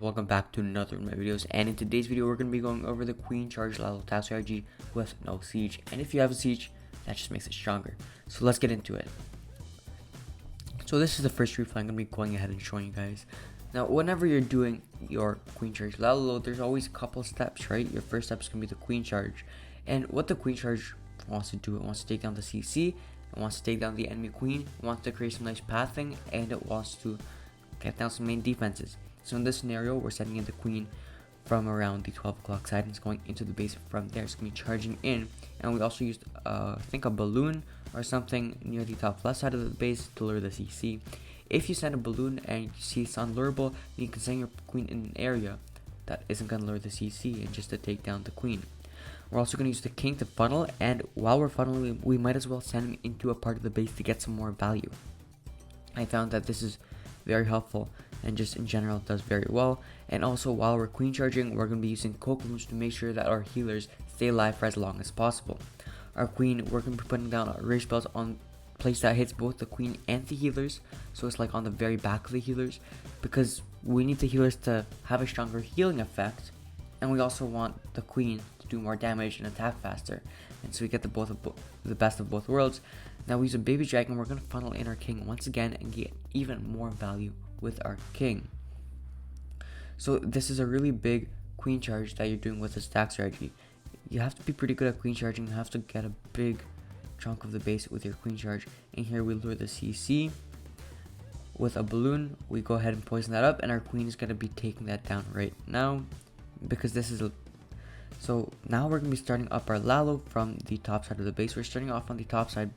Welcome back to another of my videos, and in today's video we're going to be going over the Queen Charge LaLo task strategy with no siege. And if you have a siege, that just makes it stronger. So let's get into it. So this is the first replay I'm going to be going ahead and showing you guys. Now whenever you're doing your Queen Charge LaLo, there's always a couple steps, right? Your first step is going to be the Queen Charge, and what the Queen Charge wants to do, it wants to take down the CC, it wants to take down the enemy queen, it wants to create some nice pathing, and it wants to get down some main defenses. So in this scenario, we're setting in the queen from around the 12 o'clock side, and it's going into the base from there. It's going to be charging in, and we also used I think a balloon or something near the top left side of the base to lure the CC. If you send a balloon and you see it's unlurable, you can send your queen in an area that isn't going to lure the CC and just to take down the queen. We're also going to use the king to funnel, and while we're funneling, we might as well send him into a part of the base to get some more value. I found that this is very helpful, and just in general it does very well. And also, while we're queen charging, we're going to be using LavaLoons to make sure that our healers stay alive for as long as possible. Our queen, we're going to be putting down our rage spells on place that hits both the queen and the healers, so it's like on the very back of the healers, because we need the healers to have a stronger healing effect, and we also want the queen to do more damage and attack faster, and so we get the best of both worlds. Now we use a baby dragon. We're going to funnel in our king once again and get even more value with our king. So this is a really big queen charge that you're doing with this stack strategy. You have to be pretty good at queen charging. You have to get a big chunk of the base with your queen charge. And here we lure the CC with a balloon. We go ahead and poison that up, and our queen is going to be taking that down right now, because this is so now we're going to be starting up our LaLo from the top side of the base. We're starting off on the top side,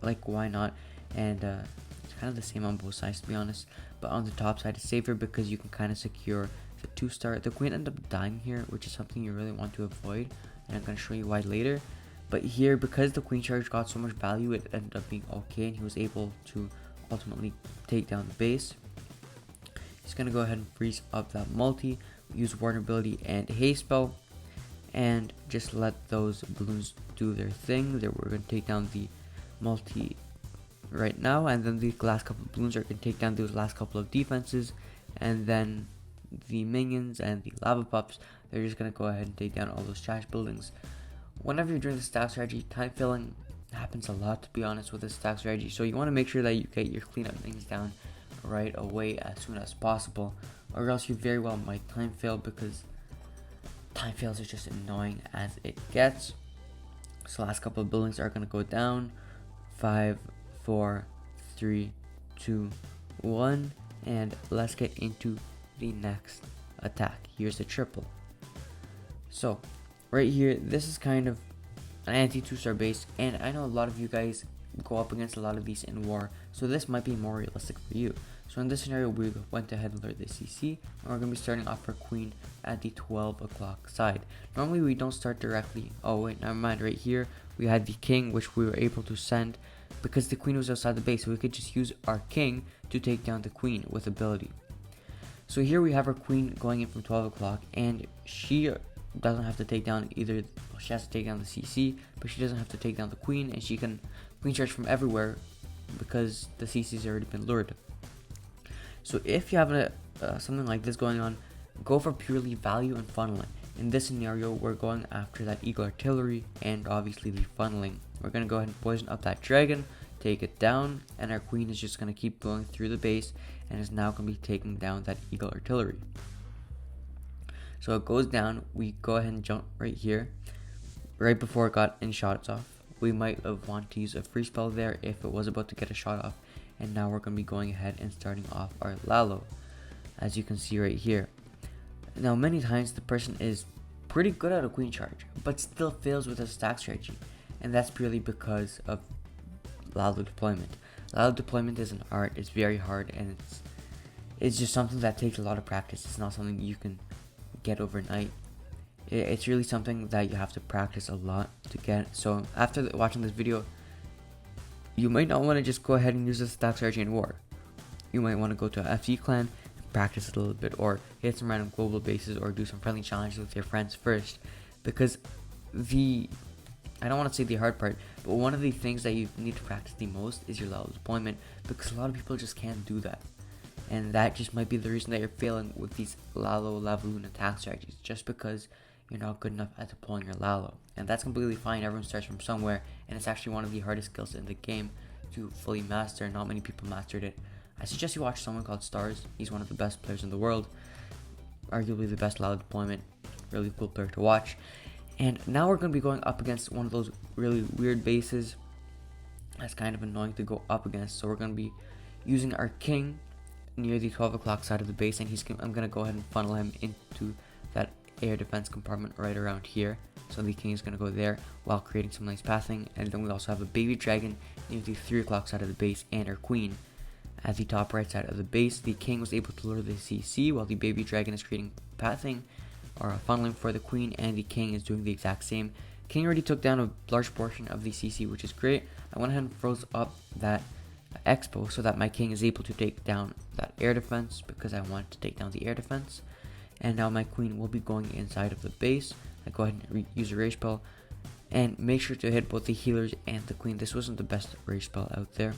like why not, and it's kind of the same on both sides to be honest, but on the top side it's safer because you can kind of secure the 2-star. The queen ended up dying here, which is something you really want to avoid, and I'm going to show you why later. But here, because the queen charge got so much value, it ended up being okay, and he was able to ultimately take down the base. He's going to go ahead and freeze up that multi, use vulnerability and haste spell, and just let those balloons do their thing. There, we're going to take down the multi right now, and then the last couple of balloons are going to take down those last couple of defenses, and then the minions and the lava pups, they're just going to go ahead and take down all those trash buildings. Whenever you're doing the stack strategy, time filling happens a lot, to be honest, with this stack strategy, so you want to make sure that you get your cleanup things down right away as soon as possible, or else you very well might time fail, because time fails are just annoying as it gets. So last couple of buildings are going to go down. 5, 4, 3, 2, 1, and let's get into the next attack. Here's the triple. So right here, this is kind of an anti 2-star base, and I know a lot of you guys go up against a lot of these in war, so this might be more realistic for you. So in this scenario, we went ahead and lured the CC, and we're going to be starting off our queen at the 12 o'clock side. Normally we don't start directly. Oh wait, never mind. Right here we had the king, which we were able to send because the queen was outside the base, so we could just use our king to take down the queen with ability. So here we have our queen going in from 12 o'clock, and she doesn't have to take down either. Well, she has to take down the CC, but she doesn't have to take down the queen, and she can queen charge from everywhere because the CC's already been lured. So if you have something like this going on, go for purely value and funneling. In this scenario, we're going after that eagle artillery and obviously the funneling. We're going to go ahead and poison up that dragon, take it down, and our queen is just going to keep going through the base and is now going to be taking down that eagle artillery. So it goes down, we go ahead and jump right here, right before it got any shots off. We might have wanted to use a free spell there if it was about to get a shot off, and now we're going to be going ahead and starting off our LaLo, as you can see right here. Now many times the person is pretty good at a queen charge, but still fails with a stack strategy, and that's purely because of LaLo deployment. LaLo deployment is an art, it's very hard, and it's just something that takes a lot of practice. It's not something you can get overnight. It's really something that you have to practice a lot to get. So after watching this video, you might not want to just go ahead and use the stack strategy in war. You might want to go to a FT clan and practice it a little bit, or hit some random global bases, or do some friendly challenges with your friends first, because I don't want to say the hard part, but one of the things that you need to practice the most is your LaLo deployment, because a lot of people just can't do that. and that just might be the reason that you're failing with these LaLo LavaLoon attack strategies, just because you're not good enough at deploying your LaLo. And that's completely fine. Everyone starts from somewhere, and it's actually one of the hardest skills in the game to fully master. Not many people mastered it. I suggest you watch someone called Stars. He's one of the best players in the world, arguably the best LaLo deployment. Really cool player to watch. And now we're going to be going up against one of those really weird bases that's kind of annoying to go up against. So we're going to be using our king near the 12 o'clock side of the base, and I'm going to go ahead and funnel him into that air defense compartment right around here. So the king is going to go there while creating some nice pathing. And then we also have a baby dragon near the 3 o'clock side of the base, and our queen at the top right side of the base. The king was able to lure the CC while the baby dragon is creating pathing or funneling for the queen, and the king is doing the exact same. King already took down a large portion of the CC, which is great. I went ahead and froze up that expo so that my king is able to take down that air defense, because I want to take down the air defense. And now my queen will be going inside of the base. I go ahead and use a rage spell, and make sure to hit both the healers and the queen. This wasn't the best rage spell out there,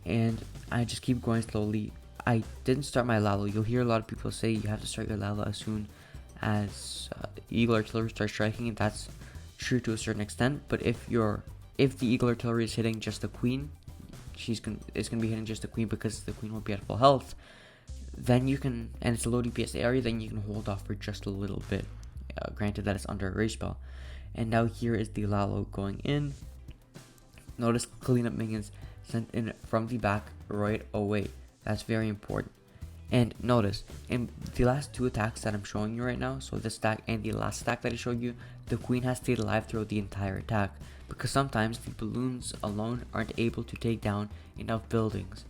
and I just keep going slowly. I didn't start my LaLo. You'll hear a lot of people say you have to start your LaLo as soon as Eagle Artillery starts striking, and that's true to a certain extent. But if the Eagle Artillery is hitting just the queen, it's gonna be hitting just the queen, because the queen won't be at full health. Then you can, and it's a low DPS area, then you can hold off for just a little bit. Granted that it's under a rage spell. And now here is the LaLo going in. Notice cleanup minions sent in from the back right away. That's very important. And notice in the last two attacks that I'm showing you right now, so this stack and the last stack that I showed you, the queen has stayed alive throughout the entire attack, because sometimes the balloons alone aren't able to take down enough buildings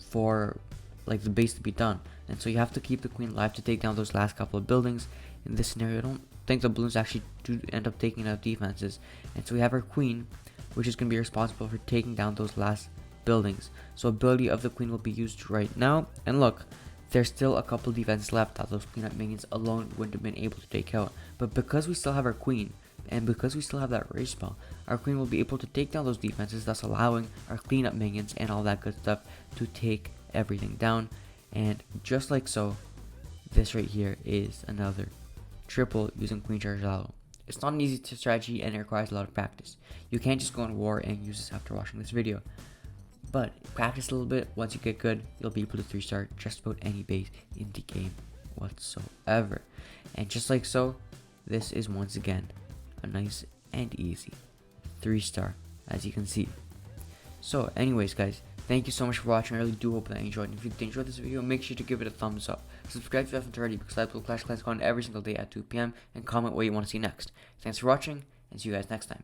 for like the base to be done. And so you have to keep the queen alive to take down those last couple of buildings. In this scenario, I don't think the balloons actually do end up taking out defenses, and so we have our queen, which is going to be responsible for taking down those last buildings. So ability of the queen will be used right now, and look, there's still a couple defenses left that those cleanup minions alone wouldn't have been able to take out. But because we still have our queen, and because we still have that rage spell, our queen will be able to take down those defenses, thus allowing our cleanup minions and all that good stuff to take everything down. And just like so, this right here is another triple using Queen Charge LaLo. It's not an easy strategy, and it requires a lot of practice. You can't just go in war and use this after watching this video. But practice a little bit. Once you get good, you'll be able to 3-star just about any base in the game whatsoever. And just like so, this is once again a nice and easy 3-star, as you can see. So anyways guys, thank you so much for watching. I really do hope that you enjoyed. And if you did enjoy this video, make sure to give it a thumbs up. Subscribe if you haven't already, because I upload Clash Clans content every single day at 2 PM, and comment what you want to see next. Thanks for watching, and see you guys next time.